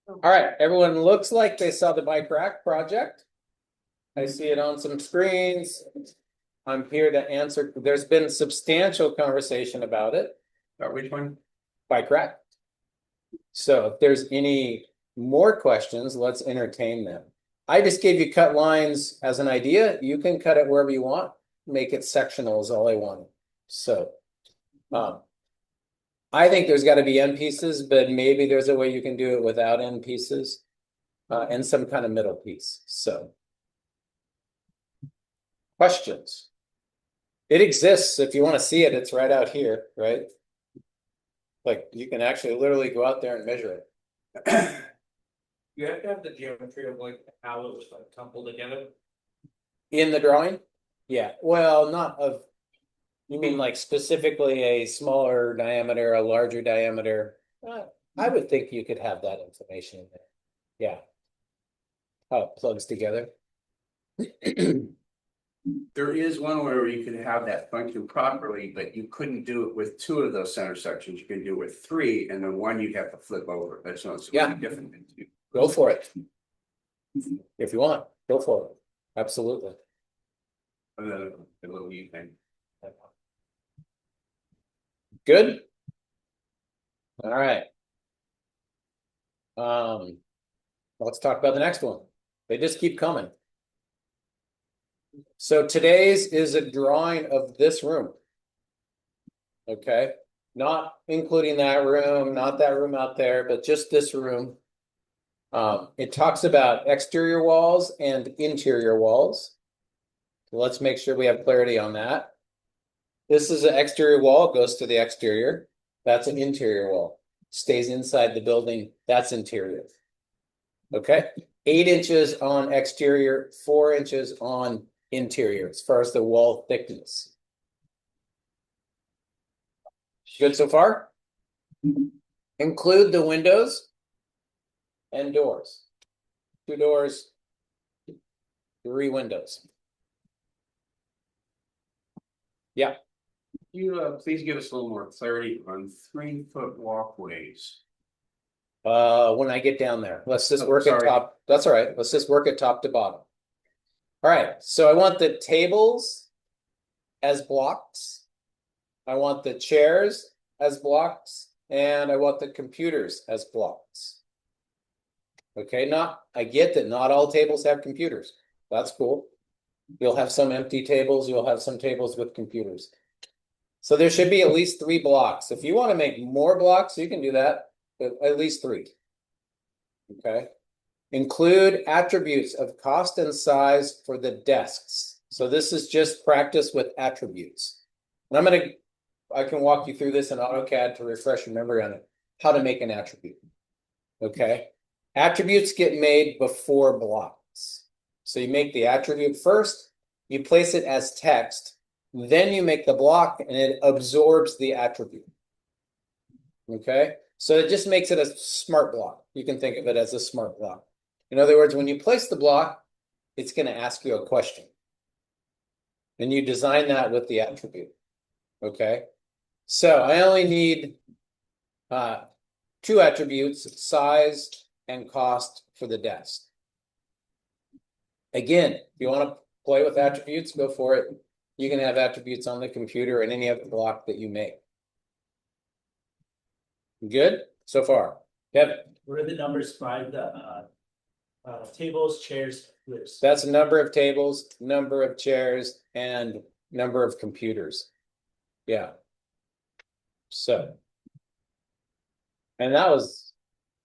All right, everyone looks like they saw the bike rack project. I see it on some screens. I'm here to answer. There's been substantial conversation about it. Which one? Bike rack. So if there's any more questions, let's entertain them. I just gave you cut lines as an idea. You can cut it wherever you want. Make it sectional is all I want. So I think there's got to be end pieces, but maybe there's a way you can do it without end pieces and some kind of middle piece. So questions? It exists. If you want to see it, it's right out here, right? Like you can actually literally go out there and measure it. You have to have the geometry of like how it was like coupled together. In the drawing? Yeah. Well, not of, you mean like specifically a smaller diameter, a larger diameter? I would think you could have that information in there. Yeah. How it plugs together. There is one where you could have that function properly, but you couldn't do it with two of those center sections. You can do it with three, and then one you'd have to flip over. That's not so Yeah. different than two. Go for it. If you want, go for it. Absolutely. And then a little U thing. Good. All right. Let's talk about the next one. They just keep coming. So today's is a drawing of this room. Okay. Not including that room, not that room out there, but just this room. It talks about exterior walls and interior walls. So let's make sure we have clarity on that. This is an exterior wall, goes to the exterior. That's an interior wall. Stays inside the building. That's interior. Okay. 8 inches on exterior, 4 inches on interior as far as the wall thickness. Good so far? Include the windows and doors. 2 doors, 3 windows. Yeah. You please give us a little more clarity on 3-foot walkways. When I get down there, let's just work at top. That's all right. Let's just work at top to bottom. All right. So I want the tables as blocks. I want the chairs as blocks, and I want the computers as blocks. Okay. I get that not all tables have computers. That's cool. You'll have some empty tables. You'll have some tables with computers. So there should be at least 3 blocks. If you want to make more blocks, you can do that, but at least 3. Okay. Include attributes of cost and size for the desks. So this is just practice with attributes. And I can walk you through this in AutoCAD to refresh your memory on it, how to make an attribute. Okay. Attributes get made before blocks. So you make the attribute first, you place it as text, then you make the block and it absorbs the attribute. Okay. So it just makes it a smart block. You can think of it as a smart block. In other words, when you place the block, it's going to ask you a question. And you design that with the attribute. Okay. So I only need 2 attributes, size and cost for the desk. Again, if you want to play with attributes, go for it. You can have attributes on the computer and any other block that you make. Good so far? Kevin? What are the numbers by the tables, chairs, computers? That's a number of tables, number of chairs, and number of computers. Yeah. So, and that was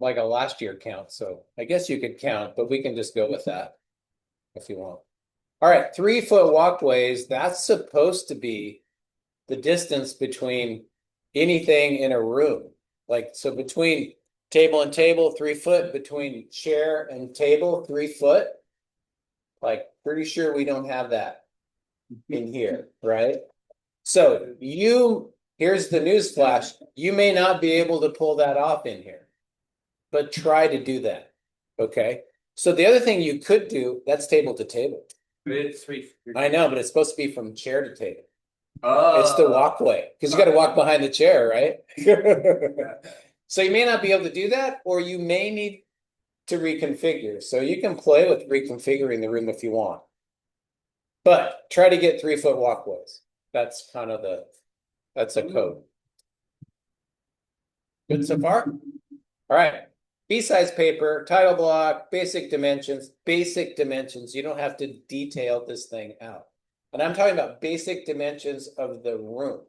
like a last year count. So I guess you could count, but we can just go with that if you want. All right, 3-foot walkways, that's supposed to be the distance between anything in a room. Like, so between table and table, 3 foot, between chair and table, 3 foot. Like, pretty sure we don't have that in here, right? So here's the news flash. You may not be able to pull that off in here, but try to do that. Okay. So the other thing you could do, that's table to table. It's 3. I know, but it's supposed to be from chair to table. Oh, It's the walkway because you got to walk behind the chair, right? So you may not be able to do that, or you may need to reconfigure. So you can play with reconfiguring the room if you want. But try to get 3-foot walkways. That's kind of that's a code. Good so far? All right. B-size paper, title block, basic dimensions. Basic dimensions. You don't have to detail this thing out. And I'm talking about basic dimensions of the room.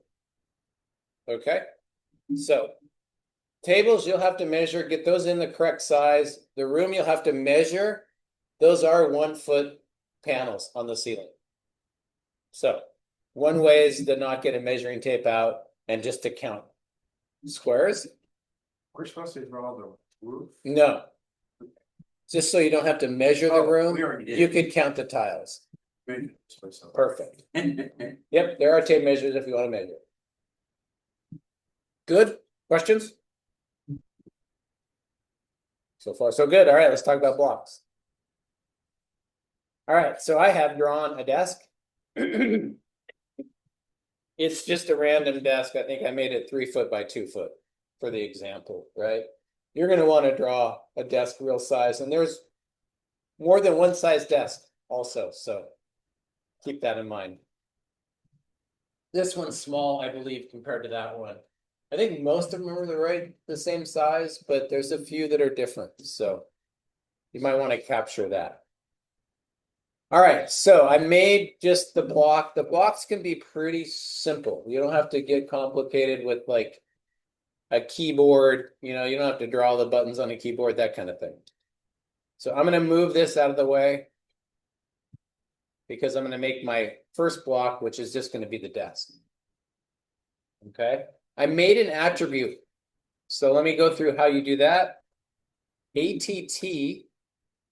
Okay? So tables you'll have to measure, get those in the correct size. The room you'll have to measure. Those are 1-foot panels on the ceiling. So one way is to not get a measuring tape out and just to count squares. We're supposed to draw the roof? No. Just so you don't have to measure the room, We already did. you could count the tiles. Good. Perfect. Yep, there are tape measures if you want to measure. Good? Questions? So far, so good. All right, let's talk about blocks. All right, so I have drawn a desk. It's just a random desk. I think I made it 3-foot by 2-foot for the example, right? You're going to want to draw a desk real size, and there's more than one size desk also, so keep that in mind. This one's small, I believe, compared to that one. I think most of them are the same size, but there's a few that are different, so you might want to capture that. All right, so I made just the block. The blocks can be pretty simple. You don't have to get complicated with like a keyboard, you don't have to draw the buttons on a keyboard, that kind of thing. So I'm going to move this out of the way because I'm going to make my first block, which is just going to be the desk. Okay, I made an attribute. So let me go through how you do that. ATT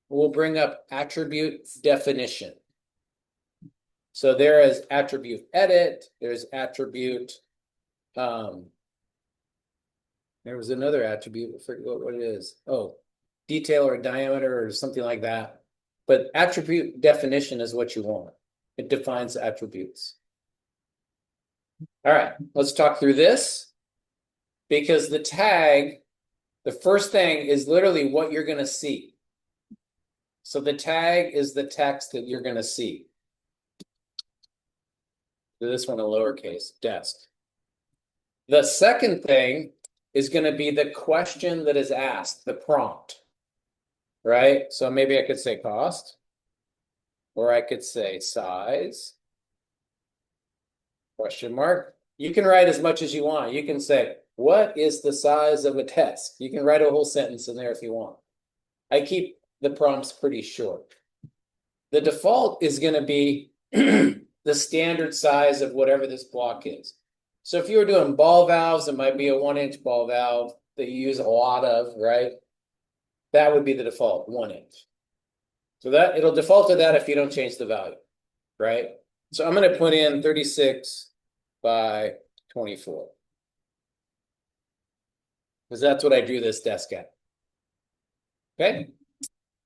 will bring up attribute definition. So there is attribute edit, there's attribute, there was another attribute, I forget what it is. Oh, detail or diameter or something like that. But attribute definition is what you want. It defines attributes. All right, let's talk through this. Because the tag, the first thing is literally what you're going to see. So the tag is the text that you're going to see. This one in lowercase, desk. The second thing is going to be the question that is asked, the prompt, right? So maybe I could say cost, or I could say size, question mark. You can write as much as you want. You can say, what is the size of a desk? You can write a whole sentence in there if you want. I keep the prompts pretty short. The default is going to be the standard size of whatever this block is. So if you were doing ball valves, it might be a 1-inch ball valve that you use a lot of, right? That would be the default, 1 inch. So that it'll default to that if you don't change the value, right? So I'm going to put in 36 by 24. Because that's what I drew this desk at. Okay.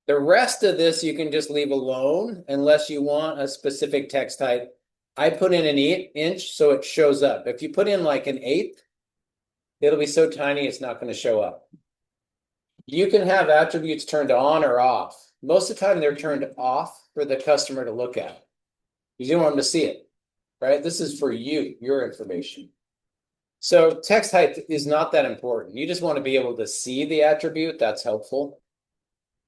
The rest of this you can just leave alone unless you want a specific text type. I put in an 8-inch so it shows up. If you put in like an 1/8, it'll be so tiny it's not going to show up. You can have attributes turned on or off. Most of the time they're turned off for the customer to look at. You don't want them to see it, right? This is for you, your information. So text height is not that important. You just want to be able to see the attribute. That's helpful.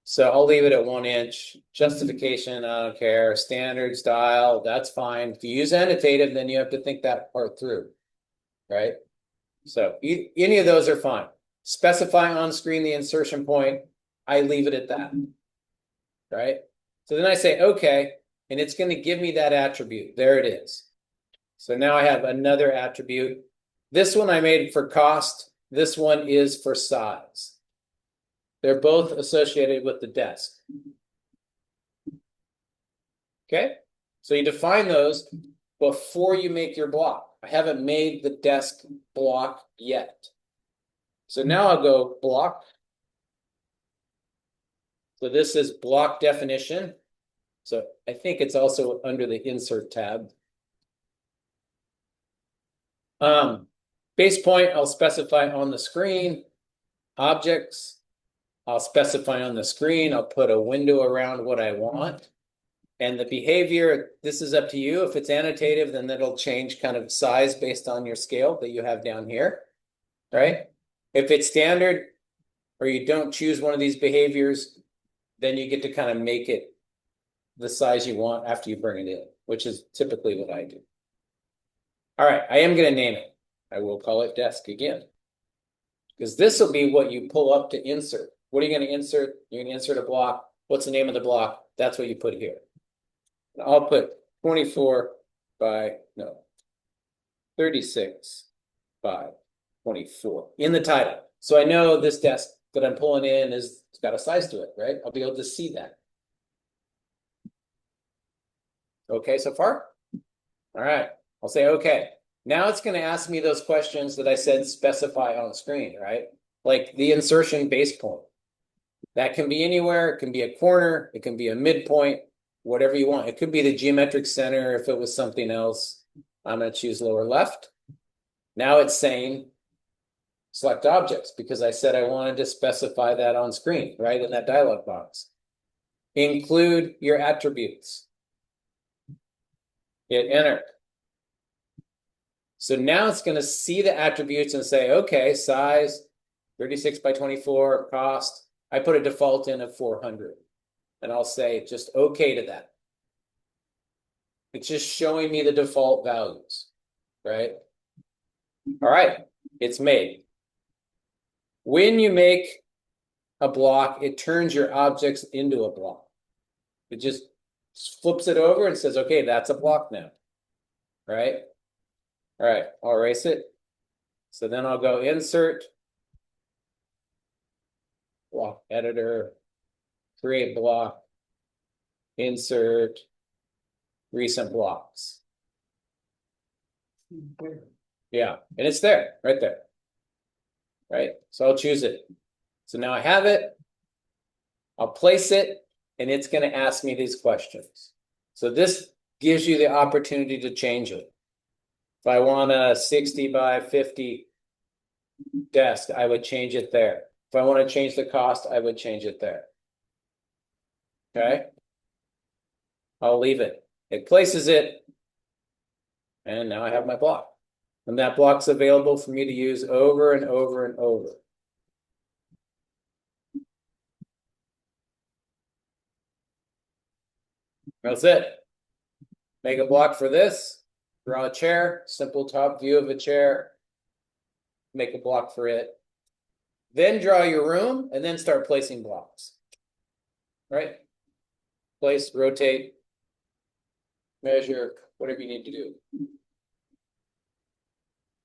So I'll leave it at 1 inch. Justification, I don't care. Standard style, that's fine. If you use annotative, then you have to think that part through, right? So any of those are fine. Specify on screen the insertion point. I leave it at that, right? So then I say, okay, and it's going to give me that attribute. There it is. So now I have another attribute. This one I made for cost. This one is for size. They're both associated with the desk. Okay, so you define those before you make your block. I haven't made the desk block yet. So now I'll go block. So this is block definition. So I think it's also under the insert tab. Base point, I'll specify on the screen. Objects. I'll specify on the screen, I'll put a window around what I want. And the behavior, this is up to you. If it's annotative, then that'll change kind of size based on your scale that you have down here, right? If it's standard or you don't choose one of these behaviors, then you get to kind of make it the size you want after you bring it in, which is typically what I do. All right, I am going to name it. I will call it desk again. Because this will be what you pull up to insert. What are you going to insert? You're going to insert a block. What's the name of the block? That's what you put here. And I'll put 36 by 24 in the title. So I know this desk that I'm pulling in it's got a size to it, right? I'll be able to see that. Okay, so far? All right, I'll say okay. Now it's going to ask me those questions that I said specify on screen, right? Like the insertion base point. That can be anywhere. It can be a corner. It can be a midpoint, whatever you want. It could be the geometric center if it was something else. I'm going to choose lower left. Now it's saying select objects because I said I wanted to specify that on screen, right? In that dialog box. Include your attributes. Hit enter. So now it's going to see the attributes and say, okay, size, 36 by 24, cost. I put a default in of 400. And I'll say just okay to that. It's just showing me the default values, right? All right, it's made. When you make a block, it turns your objects into a block. It just flips it over and says, okay, that's a block now, right? All right, I'll erase it. So then I'll go insert, block editor, create block, insert, recent blocks. Yeah, and it's there, right there. Right, so I'll choose it. So now I have it. I'll place it, and it's going to ask me these questions. So this gives you the opportunity to change it. If I want a 60 by 50 desk, I would change it there. If I want to change the cost, I would change it there. Okay. I'll leave it. It places it. And now I have my block. And that block's available for me to use over and over and over. That's it. Make a block for this. Draw a chair, simple top view of a chair. Make a block for it. Then draw your room and then start placing blocks. Right? Place, rotate, measure, whatever you need to do.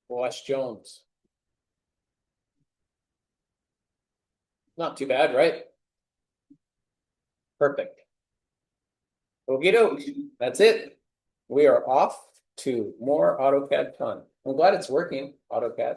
Watch Jones. Not too bad, right? Perfect. Okie doke. That's it. We are off to more AutoCAD fun. I'm glad it's working, AutoCAD.